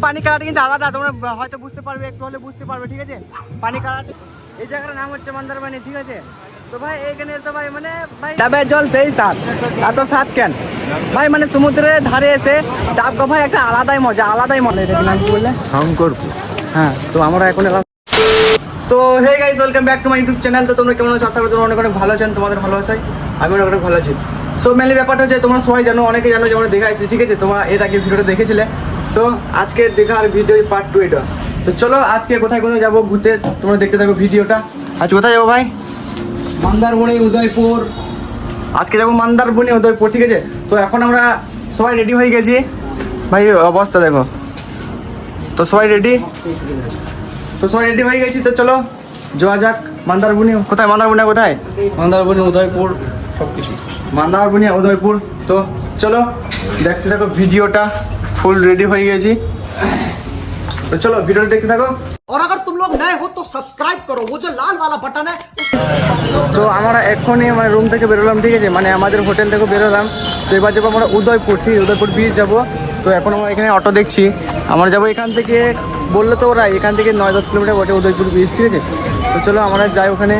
পানি কালারটা কিন্তু আলাদা, তোমরা হয়তো বুঝতে পারবে, একটু হলে বুঝতে পারবে, ঠিক আছে। পানি কালার, এই জায়গাটার নাম হচ্ছে মন্দারমণি, ঠিক আছে। তো ভাই এইখানে এসে ভাই মানে ভাই ডাবের জল সেই স্বাদ, এত স্বাদ কেন ভাই, মানে সমুদ্রের ধারে এসে ডাব গা ভাই একটা আলাদাই মজা, আলাদাই মজা। এটা নাম কি বললে? শঙ্করপুর। হ্যাঁ, তো আমরা এখন এলাম। So hey guys, welcome back to my YouTube channel. তো তোমরা কেমন আছো? আশা করি তোমরা অনেক অনেক ভালো আছেন, তোমাদের ভালো আছো, আমি অনেক ভালো আছি। সো মেনলি ব্যাপারটা হচ্ছে তোমরা সবাই জানো, অনেকে জানো যে আমরা দেখাইছি, ঠিক আছে। তোমরা এর আগে ভিডিওটা দেখেছিলে, তো আজকে দেখার ভিডিও পার্ট 2 এটা। তো চলো আজকে কোথায় কোথায় যাবো ঘুরতে, তোমরা দেখতে থাকো ভিডিওটা। আজ কোথায় যাবো ভাই? মন্দারমণি, উদয়পুর। আজকে যাবো মন্দারমণি, উদয়পুর, ঠিক আছে। তো এখন আমরা সবাই রেডি হয়ে গেছি ভাই, অবস্থা দেখো। তো সবাই রেডি হয়ে গেছি, তো চলো যাওয়া যাক মন্দারমণি। কোথায় মন্দারমণি? কোথায় মন্দারমণি? উদয়পুর, সব কিছু মন্দারমণি, উদয়পুর। তো চলো দেখতে থাকো ভিডিওটা, ফুল রেডি হয়ে গেছি, তো চলো ভিডিওটা দেখতে থাকো। और अगर तुम लोग नए हो तो सब्सक्राइब करो, वो जो लाल वाला बटन है। তো আমরা এখনই মানে রুম থেকে বেরোলাম, ঠিক আছে, মানে আমাদের হোটেল থেকে বেরোলাম। তো এবার যাবো আমরা উদয়পুর, ঠিক আছে, উদয়পুর বিচ যাবো। তো এখন আমরা এখানে অটো দেখছি, আমরা যাবো এখান থেকে, বললো তো ওরা এখান থেকে 9-10 কিলোমিটার বটে উদয়পুর বিচ, ঠিক আছে। তো চলো আমরা যাই ওখানে,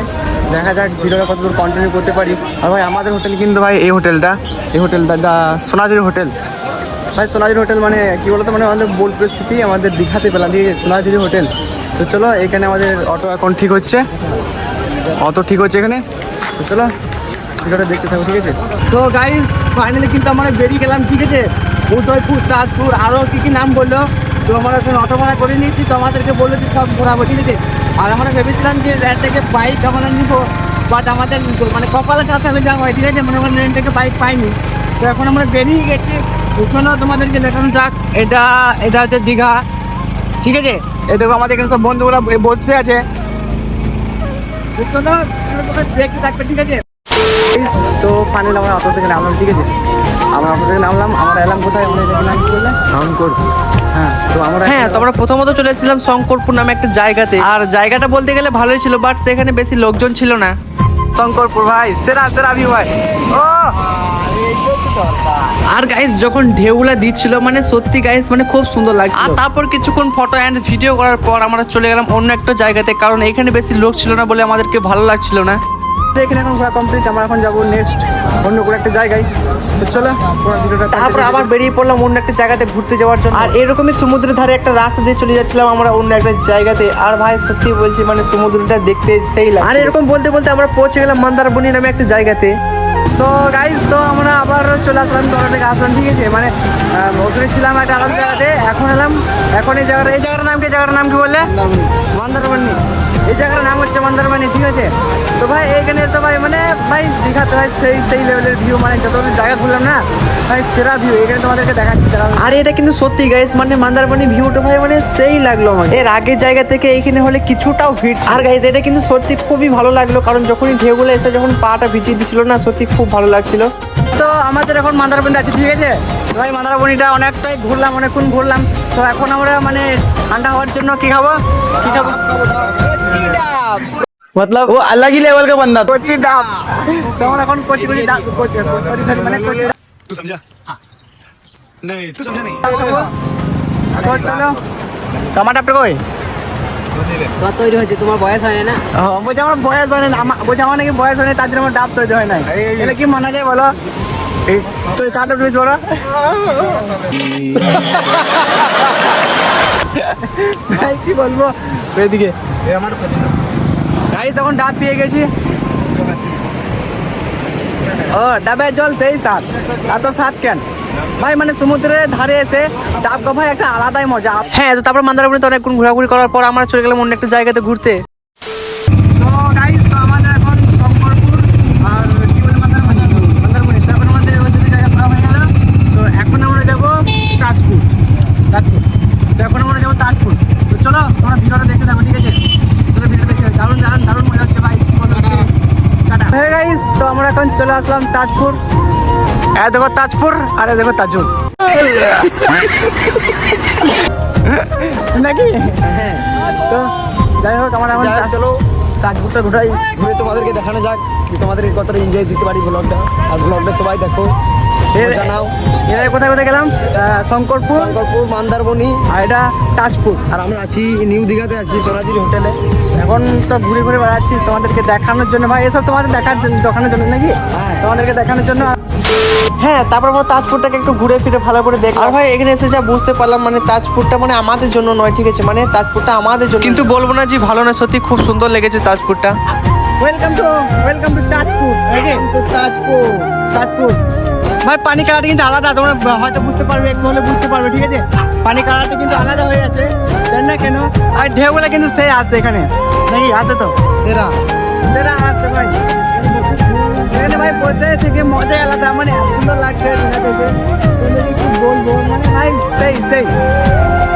দেখা যাক ভিডিওটা কতদূর কন্টিনিউ করতে পারি। আর ভাই আমাদের হোটেল কিন্তু ভাই এই হোটেলটা দা সোনাঝুরি হোটেল ভাই। সোনাঝুরি হোটেল মানে কি বলতো, মানে আমাদের বোলপুর স্মৃতি আমাদের দীঘাতে পেলাম, ঠিক আছে, সোনাঝুরি হোটেল। তো চলো এখানে আমাদের অটো এখন ঠিক হচ্ছে, এখানে। তো চলো ভিডিওটা দেখতে থাকো, ঠিক আছে। তো গাইস ফাইনালি কিন্তু আমরা বেরিয়ে গেলাম, ঠিক আছে। উদয়পুর, তাজপুর, আরও কী নাম বললো। তো আমরা এখন অটো ভাড়া করে নিয়েছি, তো আমাদেরকে বললো যে সব ঘোরাবো, ঠিক আছে। আর আমরা ভেবেছিলাম যে রেন্ট থেকে বাইক আমরা নিবো, বাট আমাদের মানে কপালে কাছে হলে যাওয়া হয়, ঠিক আছে, মনে করেন রেন্ট থেকে বাইক পাইনি। তো এখন আমরা বেরিয়ে গেছি, ওখানেও তোমাদেরকে দেখানো যাক। এটা হচ্ছে দীঘা, ঠিক আছে। এই দেখো আমাদের এখানে সব বন্ধুগুলো বসে আছে, দেখতে থাকবে, ঠিক আছে। তো ফাইনালি আমরা অটো থেকে নামলাম, ঠিক আছে। আমরা এলাম কোথায়? আমরা এটাকে নাম কি বললে? শঙ্করপুর। তো আমরা প্রথমত চলে এসেছিলাম শঙ্করপুর নামে একটা জায়গাতে। আর জায়গাটা বলতে গেলে ভালোই ছিল, বাট সেখানে বেশি লোকজন ছিল না। শঙ্করপুর ভাই সেরা ভিউ ভাই। ও আর গাইস যখন ঢেউগুলা দিচ্ছিল, মানে সত্যি গাইস মানে খুব সুন্দর লাগছিল। আর তারপর কিছুক্ষণ ফটো অ্যান্ড ভিডিও করার পর আমরা চলে গেলাম অন্য একটা জায়গাতে, কারণ এখানে বেশি লোক ছিল না বলে আমাদেরকে ভালো লাগছিল না। এখানে এখন ঘোরা কমপ্লিট, আমরা এখন যাবো নেক্সট অন্য কোনো একটা জায়গায়। তো চলো তারপর আবার বেরিয়ে পড়লাম অন্য একটা জায়গাতে ঘুরতে যাওয়ার জন্য। আর এরকমই সমুদ্রের ধারে একটা রাস্তা দিয়ে চলে যাচ্ছিলাম আমরা অন্য একটা জায়গাতে। আর ভাই সত্যি বলছি মানে সমুদ্রটা দেখতে সেই লাগে। আর এরকম বলতে বলতে আমরা পৌঁছে গেলাম মন্দারমণি নামে একটা জায়গাতে। তো গাইস তো আমরা আবার চলে আসলাম, দোলা থেকে আসলাম, ঠিক আছে। মানে ওখানে ছিলাম একটা আলাদা জায়গাতে, এখন এলাম এখন এই জায়গাটার নাম কি বললে? মন্দারমণি। এই জায়গাটার নাম হচ্ছে মন্দারমণি, ঠিক আছে। তো ভাই এইখানে এসে ভাই মানে ভাই দীঘাতে ভাই সেই লেভেলের ভিউ, মানে যত জায়গা ঘুরলাম না ভাই, সেরা ভিউ এখানে তোমাদেরকে দেখাচ্ছি। আর এটা কিন্তু সত্যি গাইস মানে মন্দারমণি ভিউটা ভাই মানে সেই লাগলো আমার। এর আগের জায়গা থেকে এইখানে হলে কিছুটাও ভিড়। আর গাইস এটা কিন্তু সত্যি খুবই ভালো লাগলো, কারণ যখনই ঢেউগুলো এসে যখন পাটা ভিজিয়ে দিচ্ছিল না, সত্যি খুব ভালো লাগছিল। তো আমাদের এখন মন্দারমণি আছে, ঠিক আছে ভাই। মন্দারমণিটা অনেকটাই ঘুরলাম, অনেকক্ষণ ঘুরলাম। তো এখন আমরা মানে ঠান্ডা হওয়ার জন্য কি খাবো मतलब वो अलग ही लेवल का बंदा, कोची डाब। तो हम এখন कोची डाब, सॉरी মানে कोची तू समझा? नहीं तू समझा नहीं। তো চলো টমাটো কই তো তৈরি হয়েছে, তোমার বয়স হয় না? বলছে আমার বয়স হয় না, বলছে আমার নাকি বয়স হয় না, তার জন্য আমার ডাব তৈরি হয় নাই। এটা কি মানা যায় বলো? তুই কাটো তুমি বলো ভাই, কি বলবো এদিকে আমার গাইস এখন ডাব পেয়ে গেছি। ও ডাবের জল সেই স্বাদ, এত স্বাদ কেন ভাই, মানে সমুদ্রের ধারে এসে ডাব গা ভাই একটা আলাদাই মজা। হ্যাঁ, তো তারপর মন্দারমণিতে অনেকক্ষণ ঘোরাঘুরি করার পর আমরা চলে গেলাম অন্য একটা জায়গাতে ঘুরতে। তো গাইস তো আমাদের এখন শঙ্করপুর আর কি বলে মন্দারমণি, তারপর আমাদের ওই দুটো জায়গা ঘোরা হয়ে গেল। তো এখন আমরা যাবো তাজপুর। তো এখন আমরা যাবো তাজপুর। তো চলো আমরা ভিডিওটা দেখতে থাকো, ঠিক আছে। চলো ভিডিও দেখতে দারুণ মজা হচ্ছে ভাই, কি বলো টাটা। হ্যাঁ গাইস তো আমরা এখন চলে আসলাম তাজপুর। দেখো তাজপুর, আরে দেখো তাজপুর নাকি। তো যাই হোক আমরা এখন চলো তাজপুরটা ঘুরে তোমাদেরকে দেখানো যাক, তোমাদেরকে কতটা এনজয় দিতে পারি ব্লগটা। আর ব্লগটা সবাই দেখো, জানাও এরা কোথায় কোথায় গেলাম? শঙ্করপুর, শঙ্করপুর, মন্দারমণি, আর এটা তাজপুর। আর আমরা আছি নিউ দীঘাতে আছি সোনাঝুরি হোটেলে। এখন তো ঘুরে ঘুরে বেড়াচ্ছি তোমাদেরকে দেখানোর জন্য। ভাই এসব তোমাদের দেখানোর জন্য নাকি? হ্যাঁ। তোমাদেরকে দেখানোর জন্য। হ্যাঁ, তারপর আমরা তাজপুরটাকে একটু ঘুরে ফিরে ভালো করে দেখ। আর ভাই এখানে এসে যা বুঝতে পারলাম, মানে তাজপুরটা মানে আমাদের জন্য নয়, ঠিক আছে? মানে তাজপুরটা আমাদের জন্য, কিন্তু বলবো না যে ভালো না, সত্যি খুব সুন্দর লেগেছে তাজপুরটা। Welcome to Tajpur. তাজপুর ভাই, পানি কালারটা কিন্তু আলাদা, তোমরা হয়তো বুঝতে পারবে, একটু হলে বুঝতে পারবে, ঠিক আছে? পানি কালারটা কিন্তু আলাদা হয়ে আছে, জানি না কেন। আর ঢেউগুলো কিন্তু সেই আসে এখানে, নাকি আছে তো? সেরা আসে ভাই এখানে ভাই, বলতে থেকে মজাই আলাদা, মানে এত সুন্দর লাগছে কি বলবো, মানে ভাই সেই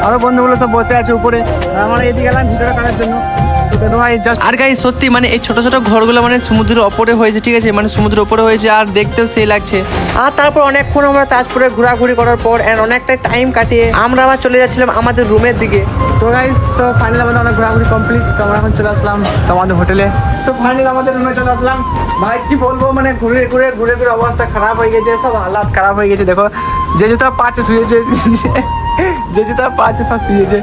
আরো বন্ধুগুলো সব বসে আছে উপরে, আমরা এদিকে গেলাম ভিডিওটা করার জন্য। আর গাই সত্যি মানে এই ছোট ছোট ঘরগুলো মানে সমুদ্রের ওপরে হয়েছে, ঠিক আছে? মানে সমুদ্রের ওপরে হয়েছে আর দেখতেও সেই লাগছে। আর তারপর অনেকক্ষণ আমরা তাজপুরে ঘোরাঘুরি করার পর অনেকটা টাইম কাটিয়ে আমরা আবার চলে যাচ্ছিলাম আমাদের রুমের দিকে। তো গাইস, তো ফাইনালি আমাদের অনেক ঘোরাঘুরি কমপ্লিট, তো আমরা এখন চলে আসলাম তোমাদের হোটেলে। তো ফাইনালি আমাদের রুমে চলে আসলাম। ভাই কি বলবো, মানে ঘুরে ঘুরে অবস্থা খারাপ হয়ে গেছে, সব হালাত খারাপ হয়ে গেছে। দেখো যে জুতা পাচ্ছে শুয়েছে, যে জুতা পাচ্ছে সব শুয়েছে।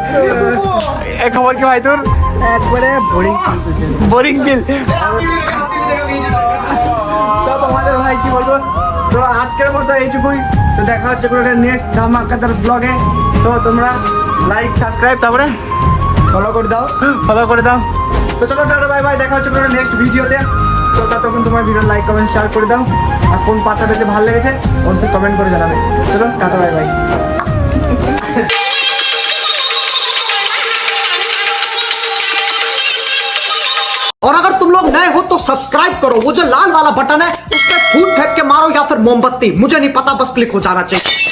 খবর কি ভাই তোর? একবারে বোরিং ফিল সব আমাদের। ভাই কি বলবো, তো আজকের মতো এইটুকুই। তো দেখা হচ্ছে কোনো নেক্সট ধামাকাদার ব্লগে। তো তোমরা লাইক, সাবস্ক্রাইব, তারপরে ফলো করে দাও। তো চলো টাটা, বাই বাই, দেখা হচ্ছে কোনো নেক্সট ভিডিওতে। তো ততক্ষণ তোমার ভিডিও লাইক, কমেন্ট, শেয়ার করে দাও। আর কোন পার্টটা বেশি ভালো লেগেছে অবশ্যই কমেন্ট করে জানাবে। চলো টাটা, বাই বাই। और अगर तुम लोग नए हो तो सब्सक्राइब करो, वो जो लाल वाला बटन है उस पर फूट फेंक के मारो या फिर मोमबत्ती, मुझे नहीं पता, बस क्लिक हो जाना चाहिए।